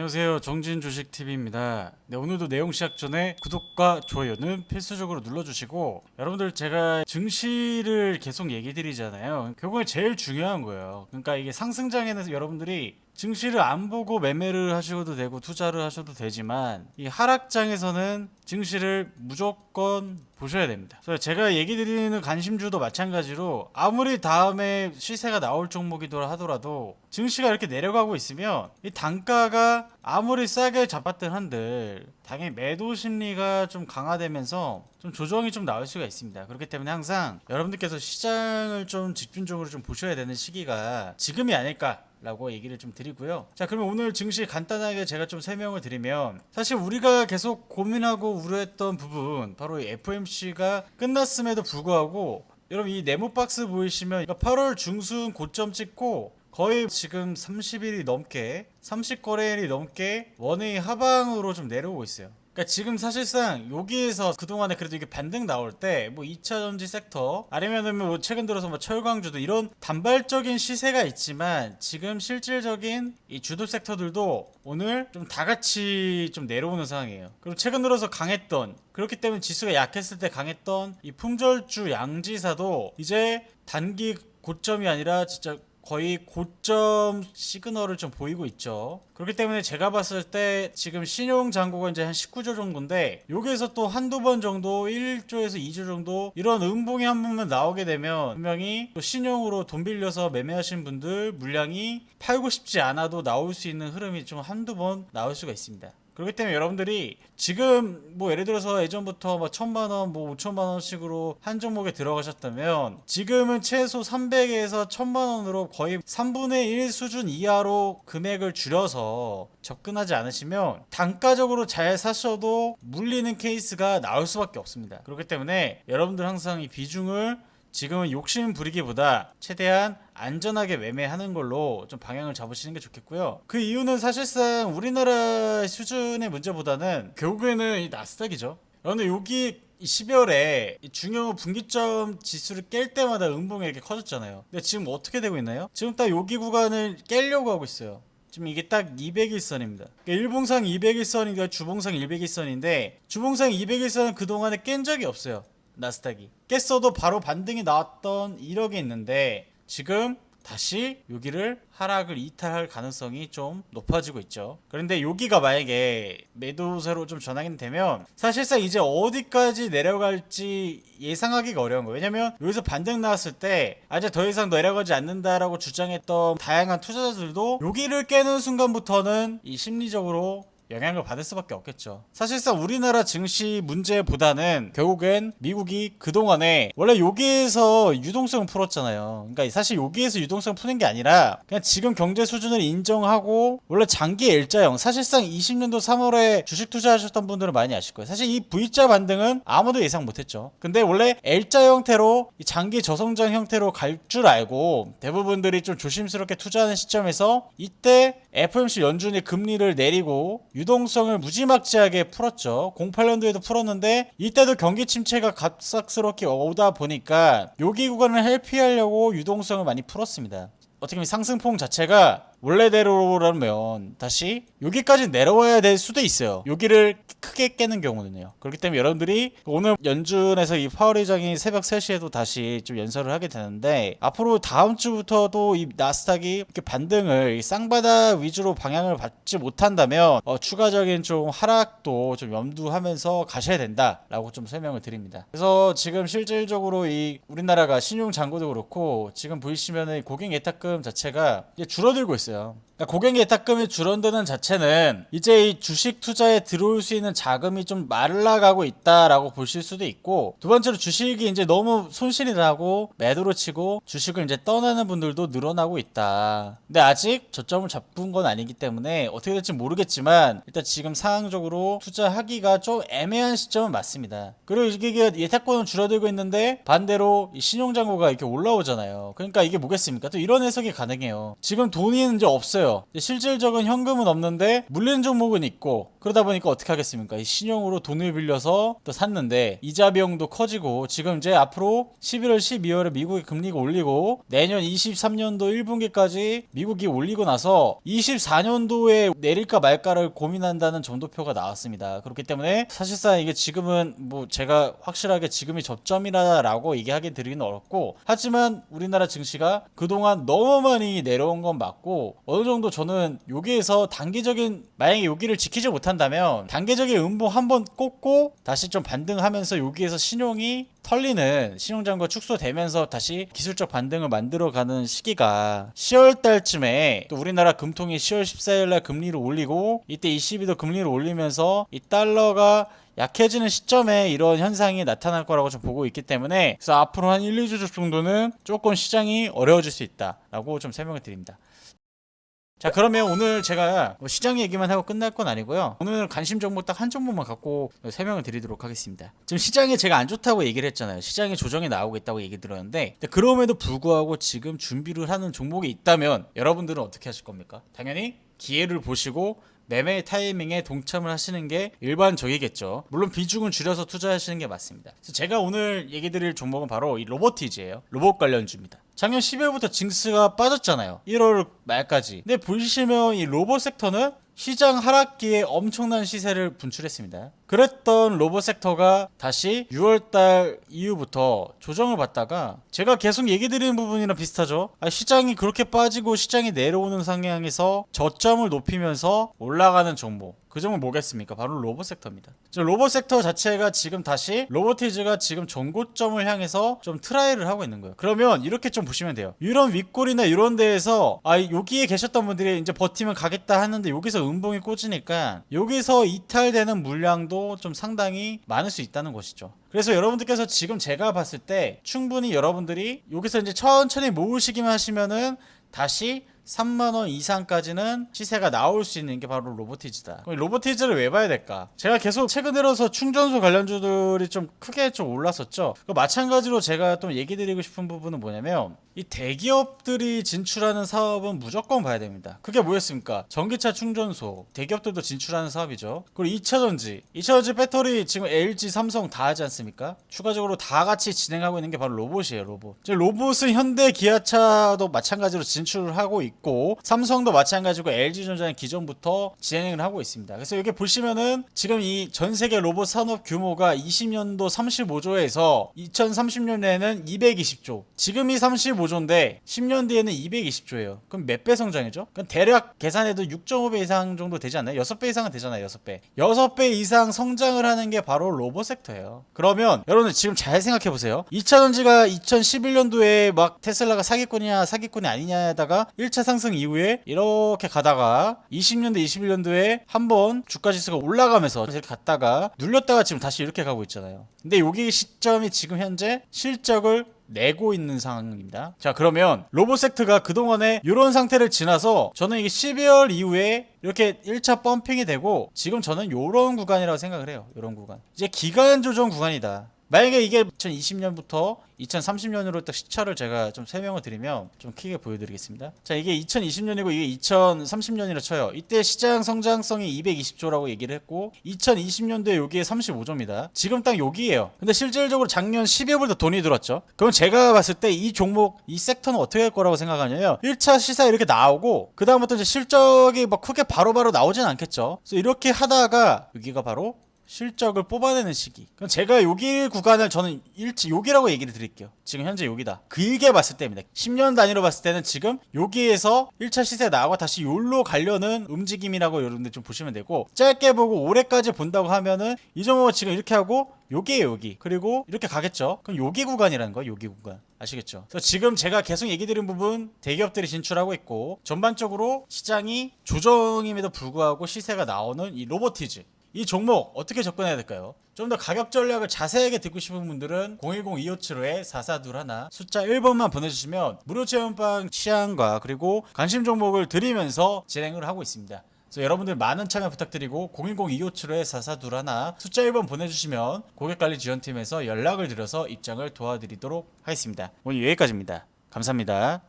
안녕하세요, 정진주식TV입니다. 네, 오늘도 내용 시작 전에 구독과 좋아요는 필수적으로 눌러주시고, 여러분들 제가 증시를 계속 얘기 드리잖아요. 결국에 제일 중요한 거예요. 그러니까 이게 상승장에는 여러분들이 증시를 안 보고 매매를 하셔도 되고 투자를 하셔도 되지만, 이 하락장에서는 증시를 무조건 보셔야 됩니다. 그래서 제가 얘기 드리는 관심주도 마찬가지로 아무리 다음에 시세가 나올 종목이더라 하더라도 증시가 이렇게 내려가고 있으면 이 단가가 아무리 싸게 잡았든 한들 당연히 매도 심리가 좀 강화되면서 좀 조정이 좀 나올 수가 있습니다. 그렇기 때문에 항상 여러분들께서 시장을 좀 집중적으로 좀 보셔야 되는 시기가 지금이 아닐까 라고 얘기를 좀 드리고요. 자, 그러면 오늘 증시 간단하게 제가 좀 설명을 드리면, 사실 우리가 계속 고민하고 우려했던 부분, 바로 이 FOMC가 끝났음에도 불구하고 여러분 이 네모박스 보이시면 8월 중순 고점 찍고 거의 지금 30일이 넘게 30거래일이 넘게 원웨이 하방으로 좀 내려오고 있어요. 그러니까 지금 사실상 여기에서 그동안에 그래도 이게 반등 나올 때 뭐 2차전지 섹터 아니면은 뭐 최근 들어서 뭐 철광주도 이런 단발적인 시세가 있지만, 지금 실질적인 이 주도 섹터들도 오늘 좀 다 같이 좀 내려오는 상황이에요. 그리고 최근 들어서 강했던, 그렇기 때문에 지수가 약했을 때 강했던 이 품절주 양지사도 이제 단기 고점이 아니라 진짜 거의 고점 시그널을 좀 보이고 있죠. 그렇기 때문에 제가 봤을 때 지금 신용 잔고가 이제 한 19조 정도인데, 여기에서 또 한두 번 정도 1조에서 2조 정도 이런 음봉이 한 번만 나오게 되면 분명히 또 신용으로 돈 빌려서 매매하신 분들 물량이 팔고 싶지 않아도 나올 수 있는 흐름이 좀 한두 번 나올 수가 있습니다. 그렇기 때문에 여러분들이 지금 뭐 예를 들어서 예전부터 뭐 1000만원 뭐 5천만원씩으로 한 종목에 들어가셨다면, 지금은 최소 300에서 1000만원으로 거의 3분의 1 수준 이하로 금액을 줄여서 접근하지 않으시면 단가적으로 잘 사셔도 물리는 케이스가 나올 수밖에 없습니다. 그렇기 때문에 여러분들 항상 이 비중을 지금은 욕심 부리기보다 최대한 안전하게 매매하는 걸로 좀 방향을 잡으시는 게 좋겠고요. 그 이유는 사실상 우리나라 수준의 문제보다는 결국에는 이 나스닥이죠. 그런데 여기 12월에 중요 분기점 지수를 깰 때마다 음봉이 이렇게 커졌잖아요. 근데 지금 어떻게 되고 있나요? 지금 딱 여기 구간을 깨려고 하고 있어요. 지금 이게 딱 200일선입니다. 그러니까 일봉상 200일선이니까 주봉상 100일선인데, 주봉상 200일선은 그동안에 깬 적이 없어요. 나스닥이 깼어도 바로 반등이 나왔던 이력이 있는데, 지금 다시 여기를 하락을 이탈할 가능성이 좀 높아지고 있죠. 그런데 여기가 만약에 매도세로 좀 전환이 되면 사실상 이제 어디까지 내려갈지 예상하기가 어려운 거예요. 왜냐면 여기서 반등 나왔을 때 이제 더 이상 내려가지 않는다라고 주장했던 다양한 투자자들도 여기를 깨는 순간부터는 이 심리적으로 영향을 받을 수밖에 없겠죠. 사실상 우리나라 증시 문제보다는 결국엔 미국이 그동안에 원래 여기에서 유동성을 풀었잖아요. 그러니까 사실 여기에서 유동성 푸는 게 아니라 그냥 지금 경제 수준을 인정하고, 원래 장기 L자형, 사실상 20년도 3월에 주식 투자하셨던 분들은 많이 아실 거예요. 사실 이 V자 반등은 아무도 예상 못했죠. 근데 원래 L자 형태로 이 장기 저성장 형태로 갈 줄 알고 대부분들이 좀 조심스럽게 투자하는 시점에서 이때 FOMC 연준이 금리를 내리고 유동성을 무지막지하게 풀었죠. 08년도에도 풀었는데 이때도 경기 침체가 갑작스럽게 오다 보니까 여기 구간을 회피하려고 유동성을 많이 풀었습니다. 어떻게 보면 상승폭 자체가 원래대로라면 다시 여기까지 내려와야 될 수도 있어요. 여기를 크게 깨는 경우는요. 그렇기 때문에 여러분들이 오늘 연준에서 이 파월 의장이 새벽 3시에도 다시 좀 연설을 하게 되는데, 앞으로 다음 주부터도 이 나스닥이 이렇게 반등을 쌍바닥 위주로 방향을 받지 못한다면 추가적인 좀 하락도 좀 염두하면서 가셔야 된다라고 좀 설명을 드립니다. 그래서 지금 실질적으로 이 우리나라가 신용 잔고도 그렇고 지금 보이시면은 고객 예탁금 자체가 이제 줄어들고 있어요. 그러니까 고객 예탁금이 줄어드는 자체는 이제 이 주식 투자에 들어올 수 있는 자금이 좀 말라가고 있다라고 보실 수도 있고, 두 번째로 주식이 이제 너무 손실이 나고 매도로 치고 주식을 이제 떠나는 분들도 늘어나고 있다. 근데 아직 저점을 잡은 건 아니기 때문에 어떻게 될지 모르겠지만 일단 지금 상황적으로 투자하기가 좀 애매한 시점은 맞습니다. 그리고 이게 예탁권은 줄어들고 있는데 반대로 이 신용잔고가 이렇게 올라오잖아요. 그러니까 이게 뭐겠습니까? 또 이런 해석이 가능해요. 지금 돈이 이제 없어요. 없죠. 실질적인 현금은 없는데 물리는 종목은 있고, 그러다 보니까 어떻게 하겠습니까? 이 신용으로 돈을 빌려서 또 샀는데 이자 비용도 커지고, 지금 이제 앞으로 11월 12월에 미국이 금리가 올리고 내년 23년도 1분기까지 미국이 올리고 나서 24년도에 내릴까 말까를 고민한다는 정도표가 나왔습니다. 그렇기 때문에 사실상 이게 지금은 뭐 제가 확실하게 지금이 저점이라고 얘기하기 드리기는 어렵고, 하지만 우리나라 증시가 그동안 너무 많이 내려온 건 맞고, 어느 정도 저는 여기에서 단기적인, 만약에 여기를 지키지 못한다면 단기적인 음봉 한번 꽂고 다시 좀 반등하면서 여기에서 신용이 털리는, 신용장과 축소되면서 다시 기술적 반등을 만들어가는 시기가 10월 달쯤에, 또 우리나라 금통이 10월 14일 날 금리를 올리고 이때 ECB도 금리를 올리면서 이 달러가 약해지는 시점에 이런 현상이 나타날 거라고 좀 보고 있기 때문에, 그래서 앞으로 한 1, 2주 정도는 조금 시장이 어려워질 수 있다라고 좀 설명을 드립니다. 자, 그러면 오늘 제가 시장 얘기만 하고 끝날 건 아니고요. 오늘 관심 종목 딱 한 종목만 갖고 설명을 드리도록 하겠습니다. 지금 시장이 제가 안 좋다고 얘기를 했잖아요. 시장에 조정이 나오고 있다고 얘기 들었는데, 그럼에도 불구하고 지금 준비를 하는 종목이 있다면 여러분들은 어떻게 하실 겁니까? 당연히 기회를 보시고 매매 타이밍에 동참을 하시는 게 일반적이겠죠. 물론 비중은 줄여서 투자하시는 게 맞습니다. 그래서 제가 오늘 얘기 드릴 종목은 바로 이 로보티즈예요. 로봇 관련주입니다. 작년 10월부터 징스가 빠졌잖아요. 1월 말까지. 근데 보시면 이 로봇 섹터는 시장 하락기에 엄청난 시세를 분출했습니다. 그랬던 로봇 섹터가 다시 6월달 이후부터 조정을 받다가, 제가 계속 얘기 드리는 부분이랑 비슷하죠. 시장이 그렇게 빠지고 시장이 내려오는 상황에서 저점을 높이면서 올라가는 종목, 그 종목 뭐겠습니까? 바로 로봇 섹터입니다. 로봇 섹터 자체가 지금 다시, 로보티즈가 지금 전고점을 향해서 좀 트라이를 하고 있는 거예요. 그러면 이렇게 좀 보시면 돼요. 이런 윗골이나 이런 데에서 여기에 계셨던 분들이 이제 버티면 가겠다 하는데 여기서 음봉이 꽂으니까 여기서 이탈되는 물량도 좀 상당히 많을 수 있다는 것이죠. 그래서 여러분들께서 지금 제가 봤을 때 충분히 여러분들이 여기서 이제 천천히 모으시기만 하시면은 다시 3만원 이상까지는 시세가 나올 수 있는 게 바로 로보티즈다. 그럼 로보티즈를 왜 봐야 될까? 제가 계속 최근 들어서 충전소 관련주들이 좀 크게 좀 올랐었죠. 마찬가지로 제가 또 얘기 드리고 싶은 부분은 뭐냐면, 이 대기업들이 진출하는 사업은 무조건 봐야 됩니다. 그게 뭐였습니까? 전기차 충전소, 대기업들도 진출하는 사업이죠. 그리고 2차전지 배터리 지금 LG, 삼성 다 하지 않습니까? 추가적으로 다 같이 진행하고 있는 게 바로 로봇이에요. 로봇은 현대, 기아차도 마찬가지로 진출을 하고 있고, 삼성도 마찬가지고 LG전자는 기존부터 진행을 하고 있습니다. 그래서 여기 보시면은 지금 이 전 세계 로봇 산업 규모가 20년도 35조에서 2030년에는 220조, 지금이 35조인데 10년 뒤에는 220조예요. 그럼 몇 배 성장이죠? 그럼 대략 계산해도 6.5배 이상 정도 되지 않나요? 6배 이상은 되잖아요. 6배 이상 성장을 하는 게 바로 로봇 섹터예요. 그러면 여러분들 지금 잘 생각해보세요. 2차전지가 2011년도에 막 테슬라가 사기꾼이 아니냐에다가 1차 상승 이후에 이렇게 가다가 20년도 21년도에 한번 주가지수가 올라가면서 이렇게 갔다가 눌렸다가 지금 다시 이렇게 가고 있잖아요. 근데 여기 시점이 지금 현재 실적을 내고 있는 상황입니다. 자, 그러면 로봇 섹터가 그동안에 이런 상태를 지나서 저는 이게 12월 이후에 이렇게 1차 펌핑이 되고, 지금 저는 이런 구간이라고 생각을 해요. 이런 구간, 이제 기간 조정 구간이다. 만약에 이게 2020년부터 2030년으로 딱 시차를 제가 좀 설명을 드리면 좀 크게 보여드리겠습니다. 자, 이게 2020년이고 이게 2030년이라 쳐요. 이때 시장 성장성이 220조라고 얘기를 했고, 2020년도에 여기에 35조입니다. 지금 딱 여기에요. 근데 실질적으로 작년 12월부터 돈이 들었죠. 그럼 제가 봤을 때 이 종목, 이 섹터는 어떻게 할 거라고 생각하냐면, 1차 시사 이렇게 나오고 그 다음부터 이제 실적이 막 크게 바로바로 나오진 않겠죠. 그래서 이렇게 하다가 여기가 바로 실적을 뽑아내는 시기. 그럼 제가 여기 구간을 저는 여기라고 얘기를 드릴게요. 지금 현재 여기다. 길게 봤을 때입니다. 10년 단위로 봤을 때는 지금 여기에서 1차 시세 나오고 다시 여기로 가려는 움직임이라고 여러분들 좀 보시면 되고, 짧게 보고 올해까지 본다고 하면은 이 종목은 지금 이렇게 하고 여기에요, 여기. 그리고 이렇게 가겠죠. 그럼 여기 구간이라는 거예요, 여기 구간. 아시겠죠? 그래서 지금 제가 계속 얘기 드린 부분, 대기업들이 진출하고 있고 전반적으로 시장이 조정임에도 불구하고 시세가 나오는 이 로보티즈, 이 종목 어떻게 접근해야 될까요? 좀 더 가격 전략을 자세하게 듣고 싶은 분들은 010-2575-4421 숫자 1번만 보내주시면 무료 체험방 취향과 그리고 관심 종목을 드리면서 진행을 하고 있습니다. 그래서 여러분들 많은 참여 부탁드리고 010-2575-4421 숫자 1번 보내주시면 고객관리지원팀에서 연락을 드려서 입장을 도와드리도록 하겠습니다. 오늘 여기까지입니다. 감사합니다.